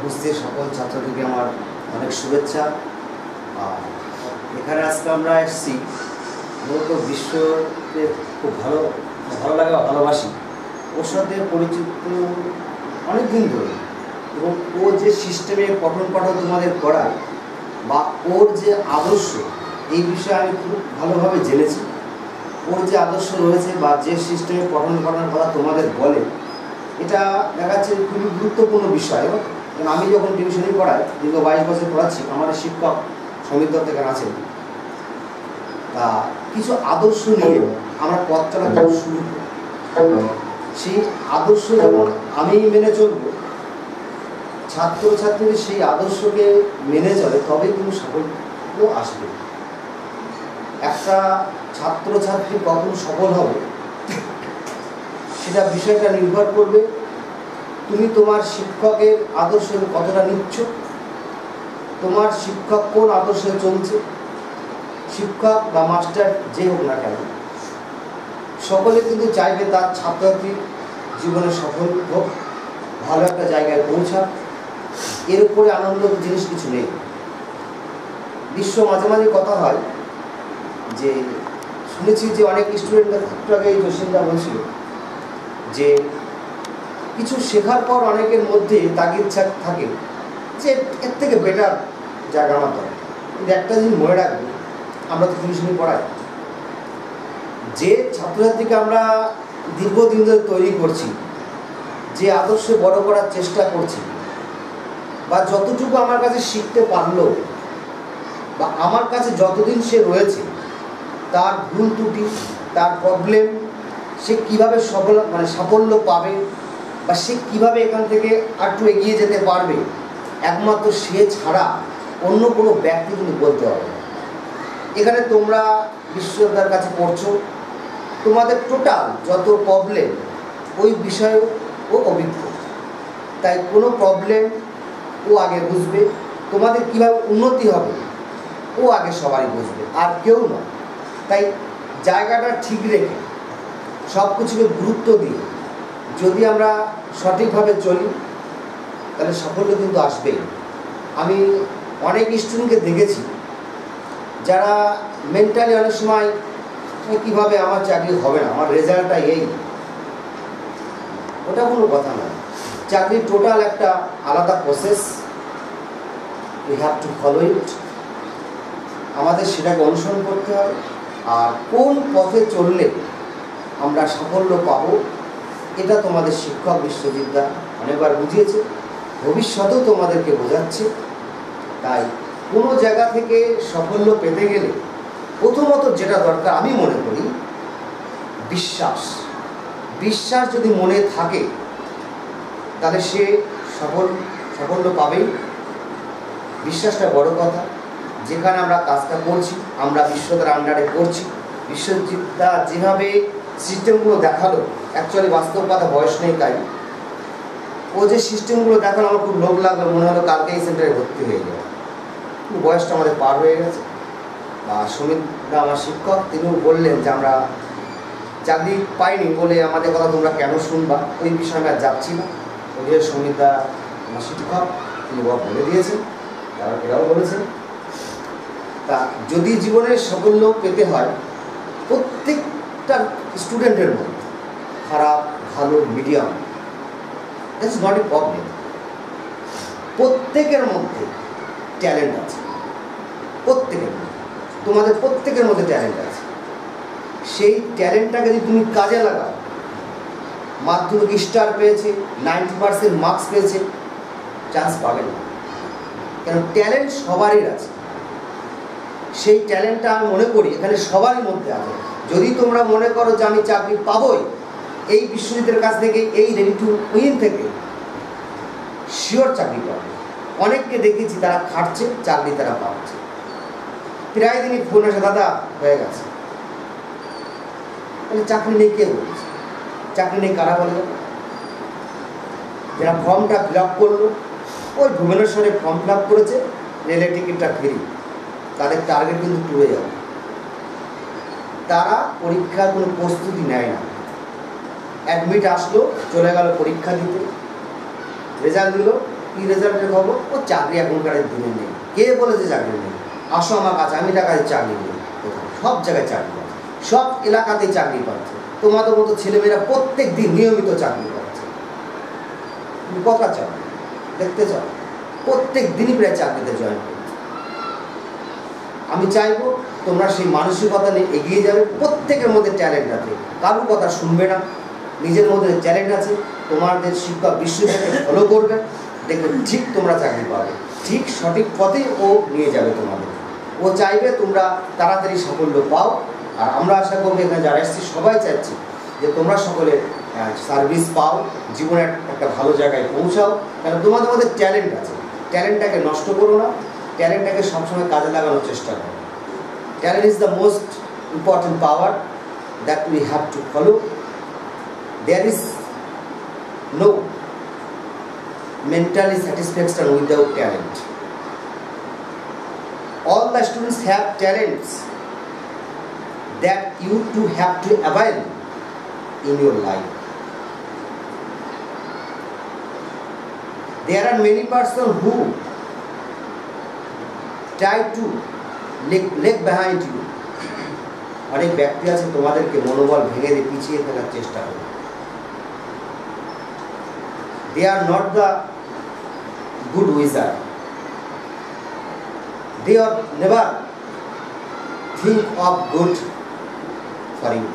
উপস্থিত সকল ছাত্রদেরকে আমার অনেক শুভেচ্ছা। এখানে আজকে আমরা এসেছি মূলত বিশ্বকে খুব ভালো লাগে, ভালোবাসি। ওর সাথে পরিচিত অনেক দিন ধরে, এবং ও যে সিস্টেমে পঠন পাঠন তোমাদের করায় বা ওর যে আদর্শ, এই বিষয়ে আমি খুব ভালোভাবে জেনেছি। ওর যে আদর্শ রয়েছে বা যে সিস্টেমে পঠন পাঠনের কথা তোমাদের বলে, এটা দেখা যাচ্ছে খুবই গুরুত্বপূর্ণ বিষয়। এবং আমি যখন টিউশনি পড়াই, দীর্ঘ 22 বছর পড়াচ্ছি, আমাদের শিক্ষক সমীর দত্ত এখানে আছেন। তা কিছু আদর্শ নিয়ে আমরা পথ চলা শুরু করি। সেই আদর্শ যেমন আমি মেনে চলব, ছাত্রছাত্রীদের সেই আদর্শকে মেনে চলে, তবেই কিন্তু সাফল্য আসবে। একটা ছাত্রছাত্রী কখন সফল হবে সেটা বিষয়টা নির্ভর করবে তুমি তোমার শিক্ষকের আদর্শ কতটা নিচ্ছ, তোমার শিক্ষক কোন আদর্শে চলছে। শিক্ষক বা মাস্টার যে হোক না কেন, সকলে কিন্তু চাইবে তার ছাত্রছাত্রীর জীবনে সফল হোক, ভালো একটা জায়গায় পৌঁছা। এর উপরে আনন্দ জিনিস কিছু নেই। মাঝে মাঝে কথা হয় যে, শুনেছি যে অনেক স্টুডেন্টরা একটু আগে এই জসিমদা বলছিল যে কিছু শেখার পর অনেকের মধ্যে তাগিদ থাকে যে এর থেকে বেটার জায়গা আমার দরকার। কিন্তু একটা জিনিস মনে রাখবো, আমরা তো টিউশনি পড়াই, যে ছাত্রছাত্রীকে আমরা দীর্ঘদিন ধরে তৈরি করছি, যে আদর্শে বড় করার চেষ্টা করছি, বা যতটুকু আমার কাছে শিখতে পারলো, বা আমার কাছে যতদিন সে রয়েছে, তার ভুল ত্রুটি, তার প্রবলেম, সে কীভাবে সাফল্য পাবে, বা সে কীভাবে এখান থেকে আরেকটু এগিয়ে যেতে পারবে, একমাত্র সে ছাড়া অন্য কোনো ব্যক্তি কিন্তু বলতে হবে না। এখানে তোমরা বিশ্ববিদ্যালয়ের কাছে পড়ছো, তোমাদের টোটাল যত প্রবলেম ওই বিষয়েও ও অভিজ্ঞ, তাই কোনো প্রবলেম ও আগে বুঝবে, তোমাদের কীভাবে উন্নতি হবে ও আগে সবাই বুঝবে, আর কেউ না। তাই জায়গাটা ঠিক রেখে সব কিছুকে গুরুত্ব দিয়ে যদি আমরা সঠিকভাবে চলি, তাহলে সাফল্য কিন্তু আসবেই। আমি অনেক স্টুডেন্টকে দেখেছি যারা মেন্টালি অনেক সময় কীভাবে আমার চাকরি হবে না, আমার রেজাল্টটা এই, ওটা কোনো কথা না। চাকরির টোটাল একটা আলাদা process, we have to follow ইট। আমাদের সেটাকে অনুসরণ করতে হবে। আর কোন পথে চললে আমরা সাফল্য পাবো, এটা তোমাদের শিক্ষক বিশ্ববিদ্যা অনেকবার বুঝিয়েছে, ভবিষ্যতেও তোমাদেরকে বোঝাচ্ছে। তাই কোনো জায়গা থেকে সাফল্য পেতে গেলে প্রথমত যেটা দরকার আমি মনে করি, বিশ্বাস। বিশ্বাস যদি মনে থাকে তাহলে সে সাফল্য পাবেই। বিশ্বাসটা বড় কথা। যেখানে আমরা কাজটা করছি, আমরা বিশ্ববিদ্যালয়ের আন্ডারে করছি, বিশ্ববিদ্যা যেভাবে সিস্টেমগুলো দেখালো, অ্যাকচুয়ালি বাস্তব কথা বয়স নেই, তাই ও যে সিস্টেমগুলো দেখালো আমার খুব লোভ লাগলো, মনে হলো কালকে এই সেন্টারে ভর্তি হয়ে যাবে। বয়সটা আমাদের পার হয়ে গেছে। বা সমীরদা আমার শিক্ষক, তিনিও বললেন যে আমরা চাকরি পাইনি বলে আমাদের কথা তোমরা কেন শুনবা, ওই বিষয়ে আমি আর যাচ্ছি না। ওই যে সমীরদা আমার শিক্ষক, তিনি বলে দিয়েছেন, তারা এরাও বলেছেন। তা যদি জীবনে সাফল্য পেতে হয়, প্রত্যেকটা স্টুডেন্টের মধ্যে খারাপ, ভালো, medium, that's not a problem. প্রত্যেকের মধ্যে ট্যালেন্ট আছে, প্রত্যেকের মধ্যে, তোমাদের প্রত্যেকের মধ্যে ট্যালেন্ট আছে। সেই ট্যালেন্টটাকে যদি তুমি কাজে লাগাও, মাধ্যমিক স্টার পেয়েছে, 90% মার্কস পেয়েছে, চান্স পাবে না। কেন, ট্যালেন্ট সবারই আছে। সেই ট্যালেন্টটা আমি মনে করি এখানে সবারই মধ্যে আছে। যদি তোমরা মনে করো যে আমি চাকরি পাবোই এই বিশ্ববিদ্যালয়ের কাছ থেকে, এই রেডি টু উইন থেকে, শিওর চাকরি পাবে। অনেককে দেখেছি তারা খাটছে, চাকরি তারা পাচ্ছে। প্রায় দিনই ফোন আসে, দাদা হয়ে গেছে। তাহলে চাকরি নেই কে বলছে? চাকরি নেই কারা বলে? যারা ফর্মটা ফিল আপ করলো, ওই ভুবনেশ্বরে ফর্ম ফিল আপ করেছে, রেলের টিকিটটা ফ্রি, তাদের টার্গেট কিন্তু টুয়ে যাবে। তারা পরীক্ষার কোনো প্রস্তুতি নেয় না। অ্যাডমিট আসলো, চলে গেল পরীক্ষা দিতে, রেজাল্ট দিল, কী রেজাল্টের খবর? ও চাকরি এখনকার দিনে নেই। কে বলেছে চাকরি নেই? আসো আমার কাছে, আমি টাকায় চাকরি নেই। সব জায়গায় চাকরি পাচ্ছে, সব এলাকাতেই চাকরি পাচ্ছে। তোমাদের মতো ছেলেমেয়েরা প্রত্যেক দিন নিয়মিত চাকরি পাচ্ছে। তুমি কথা চাও, দেখতে চাও, প্রত্যেক দিনই প্রায় চাকরিতে জয়েন করো। আমি চাইবো তোমরা সেই মানসিকতা নিয়ে এগিয়ে যাবে। প্রত্যেকের মধ্যে ট্যালেন্ট আছে, কারোর কথা শুনবে না। নিজের মধ্যে ট্যালেন্ট আছে, তোমাদের শিক্ষক বিশ্ববিদ্যালয়কে ফলো করবে, দেখবে ঠিক তোমরা চাকরি পাবে। ঠিক সঠিক পথে ও নিয়ে যাবে তোমাদের। ও চাইবে তোমরা তাড়াতাড়ি সাফল্য পাও। আর আমরা আশা করবো এখানে যারা এসেছি সবাই চাচ্ছি যে তোমরা সকলে সার্ভিস পাও, জীবনে একটা ভালো জায়গায় পৌঁছাও। কারণ তোমাদের মধ্যে ট্যালেন্ট আছে, ট্যালেন্টটাকে নষ্ট করো না, ট্যালেন্টটাকে সবসময় কাজে লাগানোর চেষ্টা করো। Talent is the most important power that we have to follow. There is no mentally satisfaction without talent. All the students have talents that you too have to avail in your life. There are many persons who try to lag behind you. অনেক ব্যক্তি আছে তোমাদেরকে মনোবল ভেঙে দিয়ে পিছিয়ে ফেলার চেষ্টা করে। They are not the good wizard. They are never think of good for you.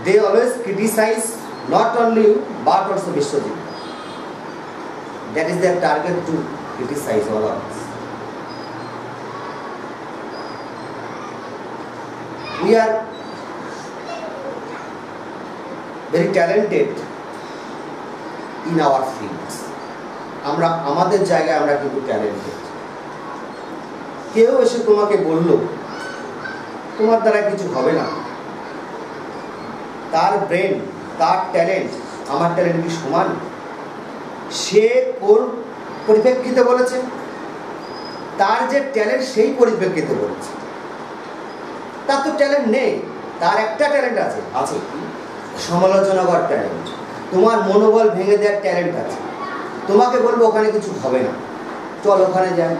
They always criticize not only you but also Vishwajit. That is their target, to criticize all of us. We are very talented in our fields. আমরা আমাদের জায়গায় আমরা কিন্তু talented. কেউ এসে তোমাকে বলল তোমার দ্বারা কিছু হবে না, তার ব্রেন, তার ট্যালেন্ট আমার ট্যালেন্ট কি সমান? সে কোন পরিপ্রেক্ষিতে বলেছে? তার যে ট্যালেন্ট সেই পরিপ্রেক্ষিতে বলেছে। তার তো ট্যালেন্ট নেই, তার একটা ট্যালেন্ট আছে। আছে কি? সমালোচনা করার ট্যালেন্ট। তোমার মনোবল ভেঙে দেওয়ার ট্যালেন্ট আছে। তোমাকে বলবো ওখানে কিছু হবে না, চল ওখানে যাই,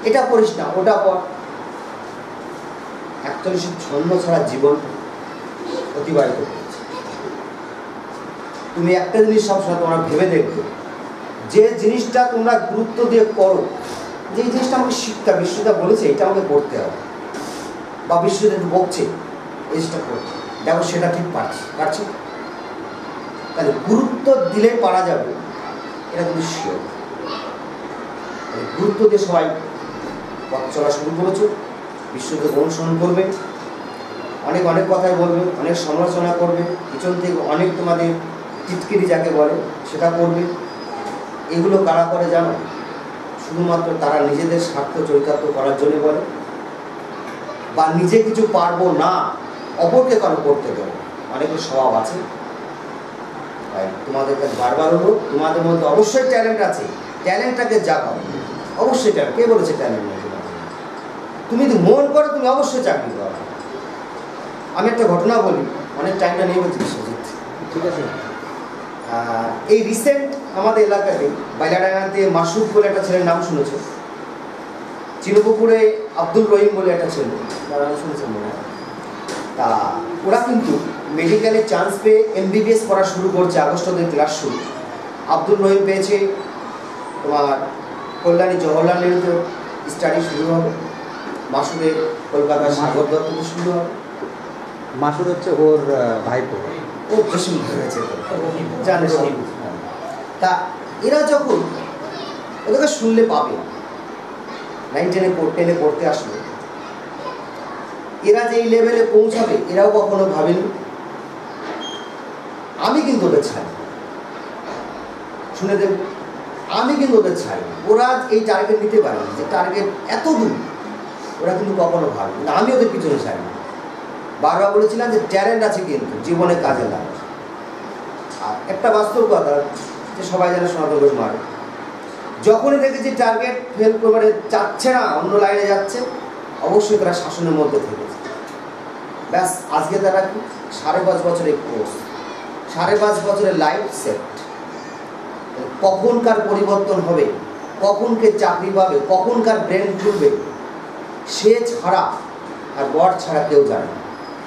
এটা করিস না, ওটা কর। অ্যাকচুয়ালি সে ছন্দ ছাড়া জীবন অতিবাহিত করছে। তুমি একটা জিনিস সবসময় তোমরা ভেবে দেখবে, যে জিনিসটা তোমরা গুরুত্ব দিয়ে করো, যে জিনিসটা আমাকে শিখতে হবে, বিশ্ববিদ্যালয় বলেছে এটা আমাকে করতে হবে, বা বিশ্ববিদ্যালয় বকছে এই জিনিসটা করতে, দেখো সেটা ঠিক পারছি। তাহলে গুরুত্ব দিলে পারা যাবে, এটা কিন্তু শিওর। গুরুত্ব দিয়ে সবাই পথ চলা শুরু করেছো, বিশ্ববিদ্যালয় অনুসরণ করবে, অনেক অনেক কথাই বলবে, অনেক সমালোচনা করবে, পিছন থেকে অনেক তোমাদের টিটকিরি যাকে বলে সেটা করবে। এগুলো কারা করে জানো? শুধুমাত্র তারা নিজেদের স্বার্থ চরিতার্থ করার জন্য বলে, বা নিজে কিছু পারবো না অপরকে কারো করতে দেবো, অনেকের স্বভাব আছে। তাই তোমাদের কাছে বারবার হলো, তোমাদের মধ্যে অবশ্যই ট্যালেন্ট আছে, ট্যালেন্টটাকে জাগাও। অবশ্যই ট্যালেন্ট, কে বলেছে ট্যালেন্ট নেই? তুমি যদি মন করো তুমি অবশ্যই চাকরি করো। আমি একটা ঘটনা বলি, অনেক টাইমটা নিয়ে বলছি বিশ্বজিৎ, ঠিক আছে? এই রিসেন্ট আমাদের এলাকাতে বাইলাডাঙ্গাতে মাসুদ বলে একটা ছেলের নাম শুনেছে, চিরপুকুরে আব্দুল রহিম বলে একটা ছেলে, তারা শুনেছেন মনে হয়। তা ওরা কিন্তু মেডিকেলে চান্স পেয়ে MBBS পড়া শুরু করছে, আগস্ট থেকে ক্লাস শুরু। আব্দুল রহিম পেয়েছে তোমার কল্যাণী জওহরলাল নেহরুতে স্টাডি শুরু হবে, মাসুদের কলকাতার সাগর দত্ততে শুরু হবে। মাসুদ হচ্ছে ওর ভাইপো, ও জসিম হয়েছে জানে। তা এরা যখন ওদেরকে শুনলে পাবে, 9-10 পড়তে আসবে, এরা যে এই লেভেলে পৌঁছাবে এরাও কখনো ভাবেনি। আমি কিন্তু ওদের ছাড়ি, শুনে দেব, আমি কিন্তু ওদের ছাড়ি। ওরা এই টার্গেট নিতে পারে না, যে টার্গেট এত দূর ওরা কিন্তু কখনো ভাবে না। আমি ওদের পিছনে ছাড়ি না। বারবার বলেছিলাম যে ট্যালেন্ট আছে কিন্তু জীবনে কাজে লাগে। আর একটা বাস্তব কথা যে সবাই যেন সনাতন ঘোষ মারে, যখনই দেখেছি টার্গেট ফেল করে যাচ্ছে না, অন্য লাইনে যাচ্ছে, অবশ্যই তারা শাসনের মধ্যে থেকেছে। ব্যাস আজকে তারা কি 5.5 বছরের কোর্স, 5.5 বছরের লাইফ সেট। কখনকার পরিবর্তন হবে, কখনকে চাকরি পাবে, কখনকার ব্রেন খুলবে, সে ছাড়া আর বর ছাড়া কেউ জানে না।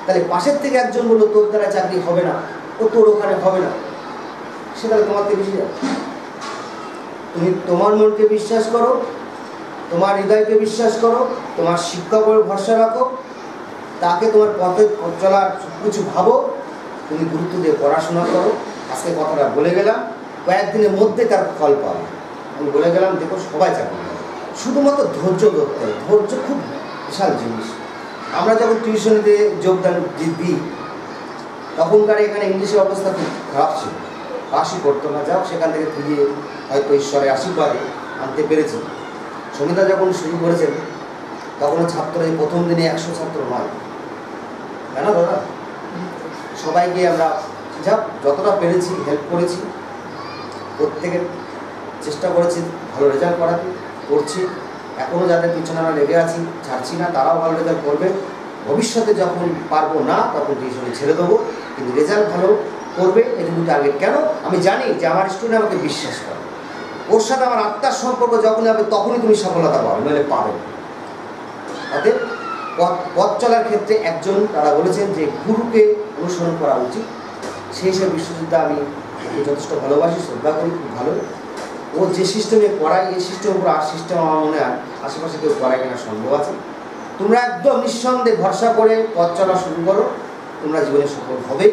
তাহলে পাশের থেকে একজন বললো তোর দ্বারা চাকরি হবে না, ও তোর ওখানে হবে না, সে তাহলে তোমার থেকে বেশি যাবে। তুমি তোমার মনকে বিশ্বাস করো, তোমার হৃদয়কে বিশ্বাস করো, তোমার শিক্ষার উপর ভরসা রাখো, তাকে তোমার পথে চলার কিছু ভাবো, তুমি গুরুত্ব দিয়ে পড়াশোনা করো। আজকে কথাটা বলে গেলাম, কয়েকদিনের মধ্যে তার ফল পাবে। আমি বলে গেলাম দেখো সবাই চাকরি করে, শুধুমাত্র ধৈর্য ধরতে হবে। ধৈর্য খুব বিশাল জিনিস। আমরা যখন টিউশনিতে যোগদান দিই তখনকার এখানে ইংলিশের অবস্থা খুব খারাপ ছিল, পাশই করতো না। যাও সেখান থেকে ফিরিয়ে হয়তো ঈশ্বরের আশীর্বাদে আনতে পেরেছি। সঙ্গীতা যখন শুরু করেছেন তখনও ছাত্র এই প্রথম দিনে 100 ছাত্র নয়, তাই না দাদা? সবাইকে আমরা যতটা পেরেছি হেল্প করেছি, প্রত্যেকের চেষ্টা করেছি ভালো রেজাল্ট করাতে, করছি। এখনও যাদের পিছনে আমরা লেগে আছি, ছাড়ছি না, তারাও ভালো রেজাল্ট করবে। ভবিষ্যতে যখন পারবো না তখন টিউশনে ছেড়ে দেবো, কিন্তু রেজাল্ট ভালো করবে এটুকু টার্গেট। কেন? আমি জানি যে আমার স্টুডেন্ট আমাকে বিশ্বাস করে, ওর সাথে আমার আত্মার সম্পর্ক যখনই হবে তখনই তুমি সফলতা পাবে, নইলে পাবে। অতএব পথ চলার ক্ষেত্রে একজন তারা বলেছেন যে গুরুকে অনুসরণ করা উচিত। সেই সব বিশ্ববিদ্যালয় আমি যথেষ্ট ভালোবাসি, শ্রদ্ধা করি, খুব ভালো। ও যে সিস্টেমে পড়ায় এই সিস্টেমের উপর আর সিস্টেম আমার মনে হয় আশেপাশে কেউ পড়ায় কিনা সন্দেহ আছে। তোমরা একদম নিঃসন্দেহে ভরসা করে পথ চলা শুরু করো, তোমরা জীবনে সফল হবে।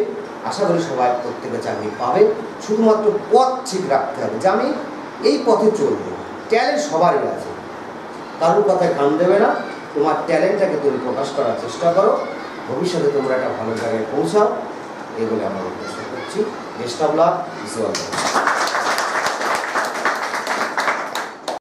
আশা করি সবাই প্রত্যেকে চাকরি পাবে। শুধুমাত্র পথ ঠিক রাখতে হবে যে আমি এই পথে চলবো। ট্যালেন্ট সবারই আছে, কারোর কথায় কান দেবে না। তোমার ট্যালেন্টটাকে তুমি প্রকাশ করার চেষ্টা করো, ভবিষ্যতে তোমরা একটা ভালো জায়গায় পৌঁছাও। এই বলে আমরা উদ্দেশ্য করছি। Best of luck.